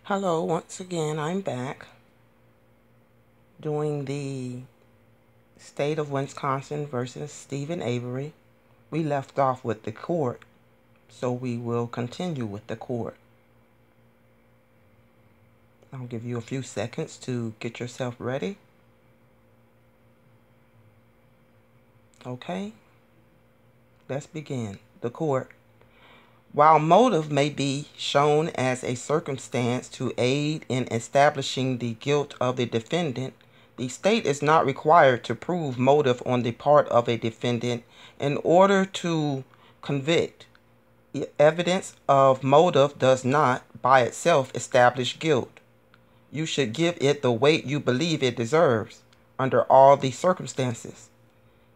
Hello, once again, I'm back doing the State of Wisconsin versus Stephen Avery. We left off with the court, so we will continue with the court. I'll give you a few seconds to get yourself ready. Okay, let's begin. The court. While motive may be shown as a circumstance to aid in establishing the guilt of the defendant, the state is not required to prove motive on the part of a defendant in order to convict. Evidence of motive does not, by itself, establish guilt. You should give it the weight you believe it deserves, under all the circumstances.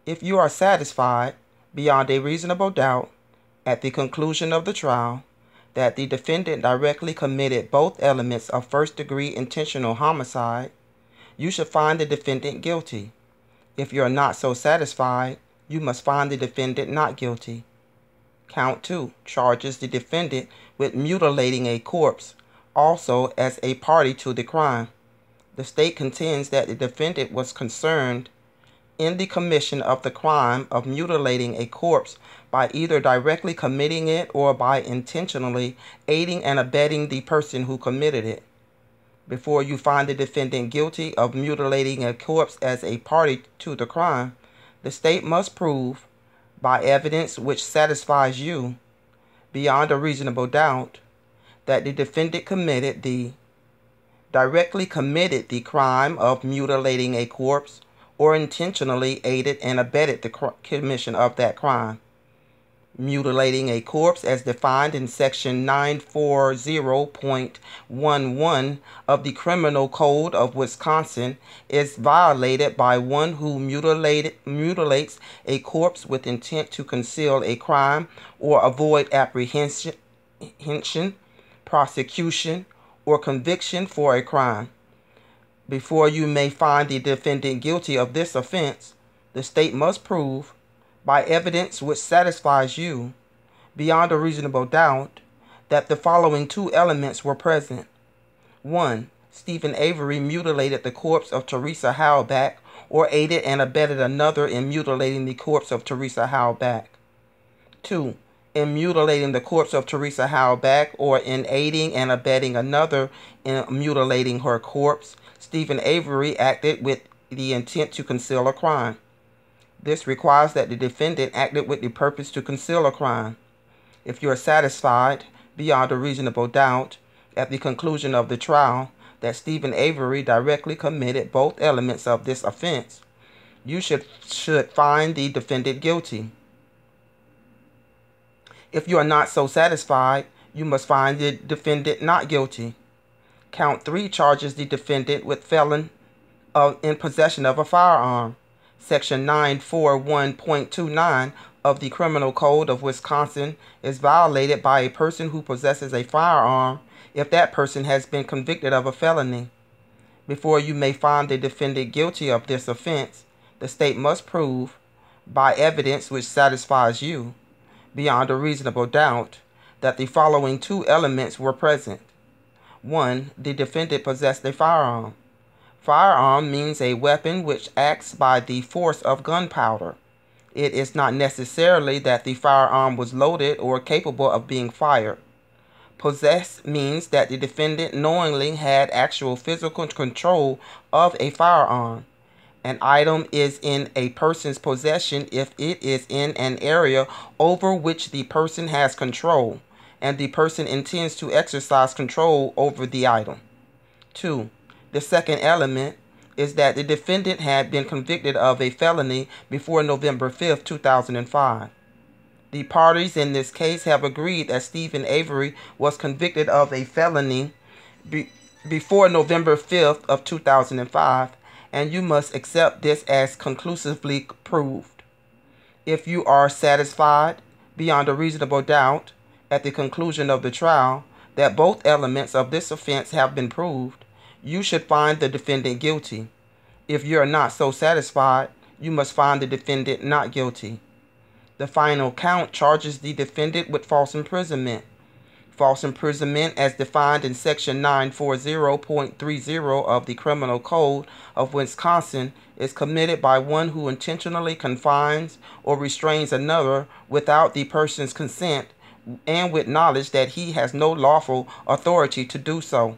If you are satisfied, beyond a reasonable doubt, at the conclusion of the trial, that the defendant directly committed both elements of first-degree intentional homicide, you should find the defendant guilty. If you are not so satisfied, you must find the defendant not guilty. Count 2 charges the defendant with mutilating a corpse, also as a party to the crime. The state contends that the defendant was concerned in the commission of the crime of mutilating a corpse by either directly committing it or by intentionally aiding and abetting the person who committed it. Before you find the defendant guilty of mutilating a corpse as a party to the crime, the state must prove, by evidence which satisfies you, beyond a reasonable doubt, that the defendant directly committed the crime of mutilating a corpse or intentionally aided and abetted the commission of that crime. Mutilating a corpse, as defined in Section 940.11 of the Criminal Code of Wisconsin, is violated by one who mutilates a corpse with intent to conceal a crime or avoid apprehension, prosecution, or conviction for a crime. Before you may find the defendant guilty of this offense, the state must prove, by evidence which satisfies you, beyond a reasonable doubt, that the following two elements were present. 1. Stephen Avery mutilated the corpse of Teresa Halbach or aided and abetted another in mutilating the corpse of Teresa Halbach. 2. In mutilating the corpse of Teresa Halbach or in aiding and abetting another in mutilating her corpse, Stephen Avery acted with the intent to conceal a crime. This requires that the defendant acted with the purpose to conceal a crime. If you are satisfied, beyond a reasonable doubt, at the conclusion of the trial, that Stephen Avery directly committed both elements of this offense, you should find the defendant guilty. If you are not so satisfied, you must find the defendant not guilty. Count 3 charges the defendant with felon in possession of a firearm. Section 941.29 of the Criminal Code of Wisconsin is violated by a person who possesses a firearm if that person has been convicted of a felony. Before you may find the defendant guilty of this offense, the state must prove, by evidence which satisfies you, beyond a reasonable doubt, that the following two elements were present. 1. The defendant possessed a firearm. Firearm means a weapon which acts by the force of gunpowder. It is not necessarily that the firearm was loaded or capable of being fired. Possess means that the defendant knowingly had actual physical control of a firearm. An item is in a person's possession if it is in an area over which the person has control, and the person intends to exercise control over the item. 2. The second element is that the defendant had been convicted of a felony before November 5, 2005. The parties in this case have agreed that Stephen Avery was convicted of a felony before November 5th of 2005, and you must accept this as conclusively proved. If you are satisfied, beyond a reasonable doubt, at the conclusion of the trial, that both elements of this offense have been proved, you should find the defendant guilty. If you are not so satisfied, you must find the defendant not guilty. The final count charges the defendant with false imprisonment. False imprisonment, as defined in Section 940.30 of the Criminal Code of Wisconsin, is committed by one who intentionally confines or restrains another without the person's consent and with knowledge that he has no lawful authority to do so.